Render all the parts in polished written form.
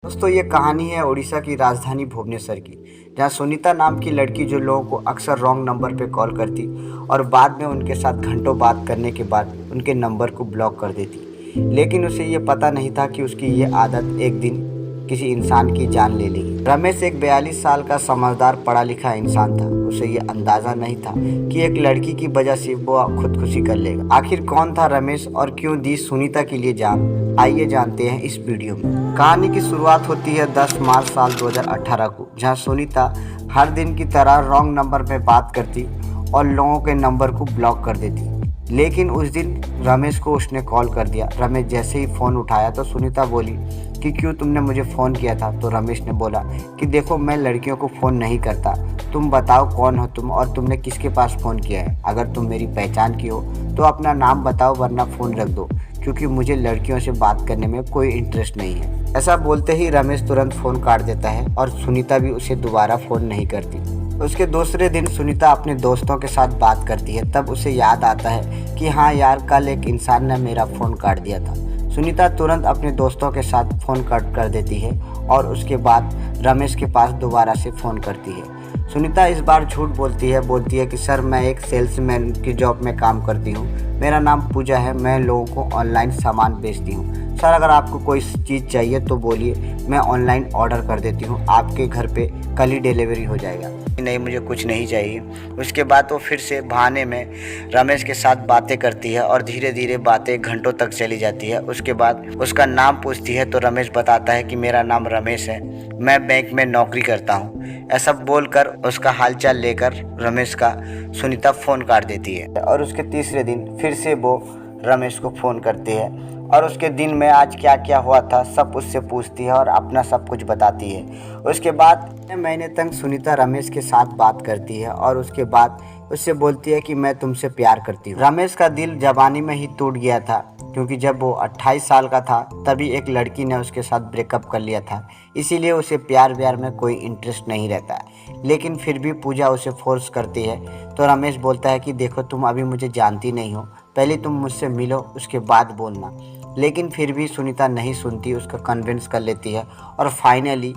दोस्तों ये कहानी है उड़ीसा की राजधानी भुवनेश्वर की, जहाँ सुनीता नाम की लड़की जो लोगों को अक्सर रॉन्ग नंबर पे कॉल करती और बाद में उनके साथ घंटों बात करने के बाद उनके नंबर को ब्लॉक कर देती। लेकिन उसे ये पता नहीं था कि उसकी ये आदत एक दिन किसी इंसान की जान ले लेगी। रमेश एक 42 साल का समझदार पढ़ा लिखा इंसान था। उसे ये अंदाज़ा नहीं था कि एक लड़की की वजह से वो खुदकुशी कर लेगा। आखिर कौन था रमेश और क्यों दी सुनीता के लिए जान, आइए जानते हैं इस वीडियो में। कहानी की शुरुआत होती है 10 मार्च साल 2018 को, जहां सुनीता हर दिन की तरह रॉन्ग नंबर पे बात करती और लोगों के नंबर को ब्लॉक कर देती। लेकिन उस दिन रमेश को उसने कॉल कर दिया। रमेश जैसे ही फ़ोन उठाया तो सुनीता बोली कि क्यों तुमने मुझे फ़ोन किया था। तो रमेश ने बोला कि देखो मैं लड़कियों को फ़ोन नहीं करता, तुम बताओ कौन हो तुम और तुमने किसके पास फ़ोन किया है। अगर तुम मेरी पहचान की हो तो अपना नाम बताओ, वरना फ़ोन रख दो, क्योंकि मुझे लड़कियों से बात करने में कोई इंटरेस्ट नहीं है। ऐसा बोलते ही रमेश तुरंत फ़ोन काट देता है और सुनीता भी उसे दोबारा फ़ोन नहीं करती। उसके दूसरे दिन सुनीता अपने दोस्तों के साथ बात करती है। तब उसे याद आता है कि हाँ यार, कल एक इंसान ने मेरा फ़ोन काट दिया था। सुनीता तुरंत अपने दोस्तों के साथ फ़ोन कट कर देती है और उसके बाद रमेश के पास दोबारा से फ़ोन करती है। सुनीता इस बार झूठ बोलती है कि सर मैं एक सेल्समैन की जॉब में काम करती हूँ, मेरा नाम पूजा है, मैं लोगों को ऑनलाइन सामान बेचती हूँ। सर अगर आपको कोई चीज़ चाहिए तो बोलिए, मैं ऑनलाइन ऑर्डर कर देती हूँ, आपके घर पे कल ही डिलीवरी हो जाएगा। नहीं, मुझे कुछ नहीं चाहिए। उसके बाद वो फिर से बहाने में रमेश के साथ बातें करती है और धीरे धीरे बातें घंटों तक चली जाती है। उसके बाद उसका नाम पूछती है तो रमेश बताता है कि मेरा नाम रमेश है, मैं बैंक में नौकरी करता हूँ। ऐसा बोलकर उसका हालचाल लेकर रमेश का सुनीता फ़ोन काट देती है और उसके तीसरे दिन फिर से वो रमेश को फ़ोन करती है और उसके दिन में आज क्या क्या हुआ था सब उससे पूछती है और अपना सब कुछ बताती है। उसके बाद महीने तक सुनीता रमेश के साथ बात करती है और उसके बाद उससे बोलती है कि मैं तुमसे प्यार करती हूँ। रमेश का दिल जवानी में ही टूट गया था, क्योंकि जब वो 28 साल का था तभी एक लड़की ने उसके साथ ब्रेकअप कर लिया था, इसीलिए उसे प्यार व्यार में कोई इंटरेस्ट नहीं रहता। लेकिन फिर भी पूजा उसे फोर्स करती है तो रमेश बोलता है कि देखो तुम अभी मुझे जानती नहीं हो, पहले तुम मुझसे मिलो उसके बाद बोलना। लेकिन फिर भी सुनीता नहीं सुनती, उसका कन्विंस कर लेती है और फाइनली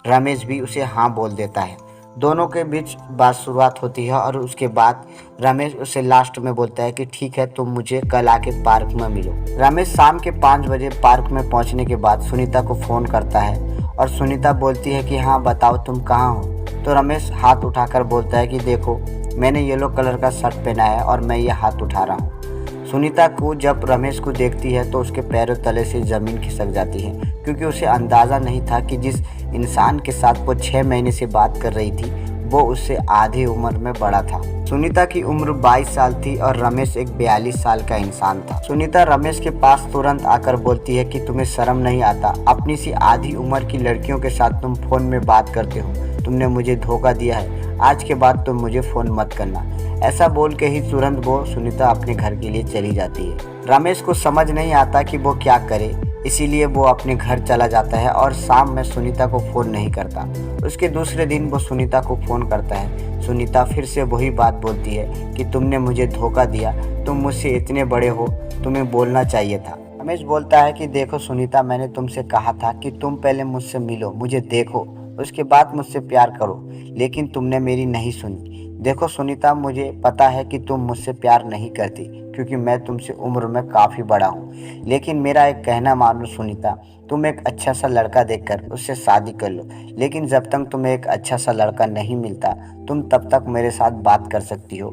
रमेश भी उसे हाँ बोल देता है। दोनों के बीच बात शुरुआत होती है और उसके बाद रमेश उसे लास्ट में बोलता है कि ठीक है तुम मुझे कल आके पार्क में मिलो। रमेश शाम के 5 बजे पार्क में पहुंचने के बाद सुनीता को फ़ोन करता है और सुनीता बोलती है कि हाँ बताओ तुम कहाँ हो। तो रमेश हाथ उठाकर बोलता है कि देखो मैंने येलो कलर का शर्ट पहना है और मैं ये हाथ उठा रहा हूँ। सुनीता को जब रमेश को देखती है तो उसके पैरों तले से ज़मीन खिसक जाती है, क्योंकि उसे अंदाज़ा नहीं था कि जिस इंसान के साथ वो 6 महीने से बात कर रही थी वो उससे आधी उम्र में बड़ा था। सुनीता की उम्र 22 साल थी और रमेश एक 42 साल का इंसान था। सुनीता रमेश के पास तुरंत आकर बोलती है कि तुम्हें शर्म नहीं आता, अपनी सी आधी उम्र की लड़कियों के साथ तुम फ़ोन में बात करते हो, तुमने मुझे धोखा दिया है, आज के बाद तुम मुझे फ़ोन मत करना। ऐसा बोल के ही तुरंत वो सुनीता अपने घर के लिए चली जाती है। रमेश को समझ नहीं आता कि वो क्या करे, इसीलिए वो अपने घर चला जाता है और शाम में सुनीता को फ़ोन नहीं करता। उसके दूसरे दिन वो सुनीता को फ़ोन करता है। सुनीता फिर से वही बात बोलती है कि तुमने मुझे धोखा दिया, तुम मुझसे इतने बड़े हो, तुम्हें बोलना चाहिए था। रमेश बोलता है कि देखो सुनीता, मैंने तुमसे कहा था कि तुम पहले मुझसे मिलो, मुझे देखो, उसके बाद मुझसे प्यार करो, लेकिन तुमने मेरी नहीं सुनी। देखो सुनीता, मुझे पता है कि तुम मुझसे प्यार नहीं करती, क्योंकि मैं तुमसे उम्र में काफ़ी बड़ा हूँ, लेकिन मेरा एक कहना मानो सुनीता, तुम एक अच्छा सा लड़का देखकर उससे शादी कर लो। लेकिन जब तक तुम्हें एक अच्छा सा लड़का नहीं मिलता तुम तब तक मेरे साथ बात कर सकती हो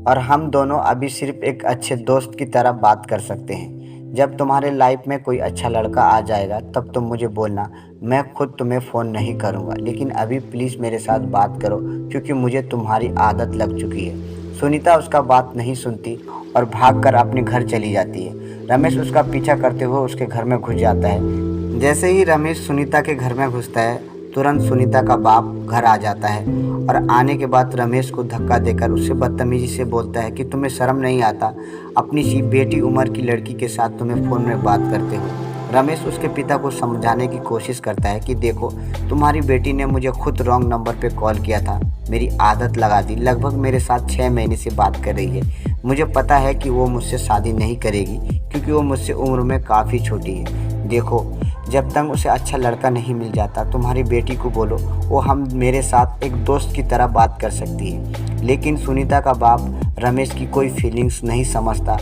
और हम दोनों अभी सिर्फ एक अच्छे दोस्त की तरह बात कर सकते हैं। जब तुम्हारे लाइफ में कोई अच्छा लड़का आ जाएगा तब तुम मुझे बोलना, मैं खुद तुम्हें फ़ोन नहीं करूँगा, लेकिन अभी प्लीज़ मेरे साथ बात करो, क्योंकि मुझे तुम्हारी आदत लग चुकी है। सुनीता उसका बात नहीं सुनती और भागकर अपने घर चली जाती है। रमेश उसका पीछा करते हुए उसके घर में घुस जाता है। जैसे ही रमेश सुनीता के घर में घुसता है तुरंत सुनीता का बाप घर आ जाता है और आने के बाद रमेश को धक्का देकर उससे बदतमीजी से बोलता है कि तुम्हें शर्म नहीं आता, अपनी सी बेटी उम्र की लड़की के साथ तुम्हें फ़ोन में बात करते हो। रमेश उसके पिता को समझाने की कोशिश करता है कि देखो तुम्हारी बेटी ने मुझे खुद रॉन्ग नंबर पे कॉल किया था, मेरी आदत लगा दी, लगभग मेरे साथ 6 महीने से बात कर रही है, मुझे पता है कि वो मुझसे शादी नहीं करेगी क्योंकि वो मुझसे उम्र में काफ़ी छोटी है। देखो जब तक उसे अच्छा लड़का नहीं मिल जाता तुम्हारी बेटी को बोलो वो हम मेरे साथ एक दोस्त की तरह बात कर सकती है। लेकिन सुनीता का बाप रमेश की कोई फीलिंग्स नहीं समझता,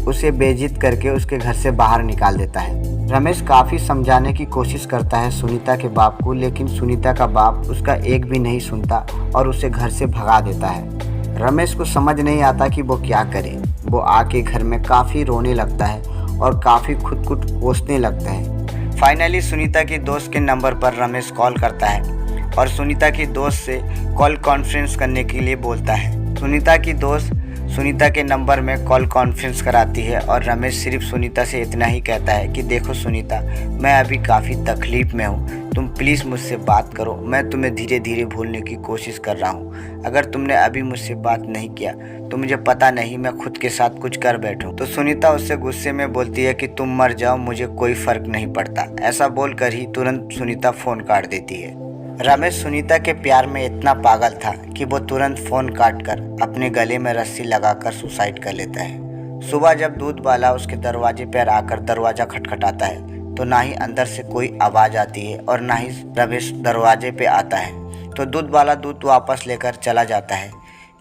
उसे बेइज्जत करके उसके घर से बाहर निकाल देता है। रमेश काफ़ी समझाने की कोशिश करता है सुनीता के बाप को, लेकिन सुनीता का बाप उसका एक भी नहीं सुनता और उसे घर से भगा देता है। रमेश को समझ नहीं आता कि वो क्या करे। वो आके घर में काफ़ी रोने लगता है और काफ़ी खुद को कोसने लगता है। फाइनली सुनीता की दोस्त के नंबर पर रमेश कॉल करता है और सुनीता की दोस्त से कॉल कॉन्फ्रेंस करने के लिए बोलता है। सुनीता की दोस्त सुनीता के नंबर में कॉल कॉन्फ्रेंस कराती है और रमेश सिर्फ सुनीता से इतना ही कहता है कि देखो सुनीता, मैं अभी काफ़ी तकलीफ़ में हूँ, तुम प्लीज़ मुझसे बात करो, मैं तुम्हें धीरे धीरे भूलने की कोशिश कर रहा हूँ। अगर तुमने अभी मुझसे बात नहीं किया तो मुझे पता नहीं मैं खुद के साथ कुछ कर बैठूँ। तो सुनीता उससे गुस्से में बोलती है कि तुम मर जाओ, मुझे कोई फ़र्क नहीं पड़ता। ऐसा बोलकर ही तुरंत सुनीता फ़ोन काट देती है। रमेश सुनीता के प्यार में इतना पागल था कि वो तुरंत फ़ोन काटकर अपने गले में रस्सी लगाकर सुसाइड कर लेता है। सुबह जब दूध वाला उसके दरवाजे पर आकर दरवाज़ा खटखटाता है तो ना ही अंदर से कोई आवाज़ आती है और ना ही रमेश दरवाजे पे आता है। तो दूध वाला दूध वापस लेकर चला जाता है,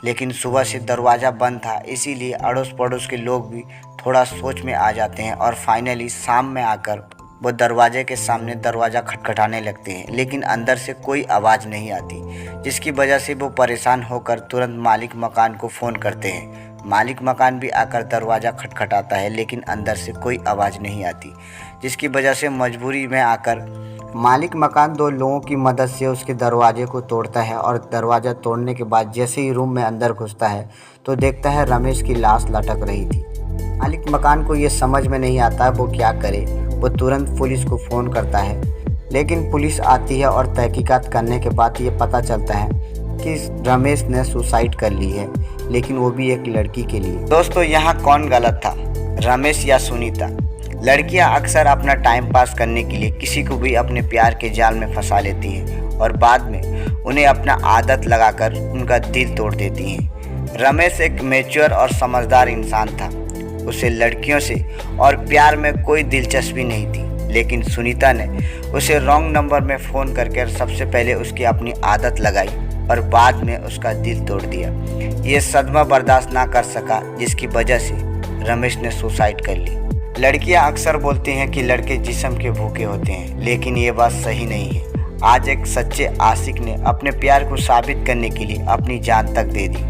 लेकिन सुबह से दरवाज़ा बंद था, इसीलिए अड़ोस पड़ोस के लोग भी थोड़ा सोच में आ जाते हैं और फाइनली शाम में आकर वो दरवाजे के सामने दरवाज़ा खटखटाने लगते हैं, लेकिन अंदर से कोई आवाज़ नहीं आती, जिसकी वजह से वो परेशान होकर तुरंत मालिक मकान को फ़ोन करते हैं। मालिक मकान भी आकर दरवाज़ा खटखटाता है, लेकिन अंदर से कोई आवाज़ नहीं आती, जिसकी वजह से मजबूरी में आकर मालिक मकान दो लोगों की मदद से उसके दरवाजे को तोड़ता है और दरवाज़ा तोड़ने के बाद जैसे ही रूम में अंदर घुसता है तो देखता है रमेश की लाश लटक रही थी। मालिक मकान को ये समझ में नहीं आता वो क्या करे। वो तुरंत पुलिस को फ़ोन करता है, लेकिन पुलिस आती है और तहकीकात करने के बाद ये पता चलता है कि रमेश ने सुसाइड कर ली है, लेकिन वो भी एक लड़की के लिए। दोस्तों, यहाँ कौन गलत था, रमेश या सुनीता? लड़कियाँ अक्सर अपना टाइम पास करने के लिए किसी को भी अपने प्यार के जाल में फंसा लेती हैं और बाद में उन्हें अपना आदत लगाकर उनका दिल तोड़ देती हैं। रमेश एक मैच्योर और समझदार इंसान था, उसे लड़कियों से और प्यार में कोई दिलचस्पी नहीं थी, लेकिन सुनीता ने उसे रॉन्ग नंबर में फ़ोन करके सबसे पहले उसकी अपनी आदत लगाई और बाद में उसका दिल तोड़ दिया। ये सदमा बर्दाश्त ना कर सका, जिसकी वजह से रमेश ने सुसाइड कर ली। लड़कियां अक्सर बोलती हैं कि लड़के जिस्म के भूखे होते हैं, लेकिन ये बात सही नहीं है। आज एक सच्चे आशिक ने अपने प्यार को साबित करने के लिए अपनी जान तक दे दी।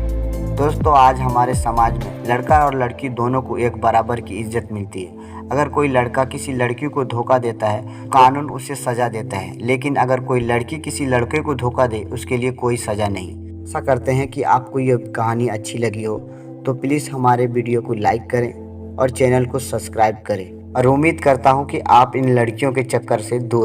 दोस्तों, आज हमारे समाज में लड़का और लड़की दोनों को एक बराबर की इज्जत मिलती है। अगर कोई लड़का किसी लड़की को धोखा देता है, कानून उसे सज़ा देता है, लेकिन अगर कोई लड़की किसी लड़के को धोखा दे, उसके लिए कोई सज़ा नहीं। आशा करते हैं कि आपको ये कहानी अच्छी लगी हो, तो प्लीज़ हमारे वीडियो को लाइक करें और चैनल को सब्सक्राइब करें और उम्मीद करता हूँ कि आप इन लड़कियों के चक्कर से दूर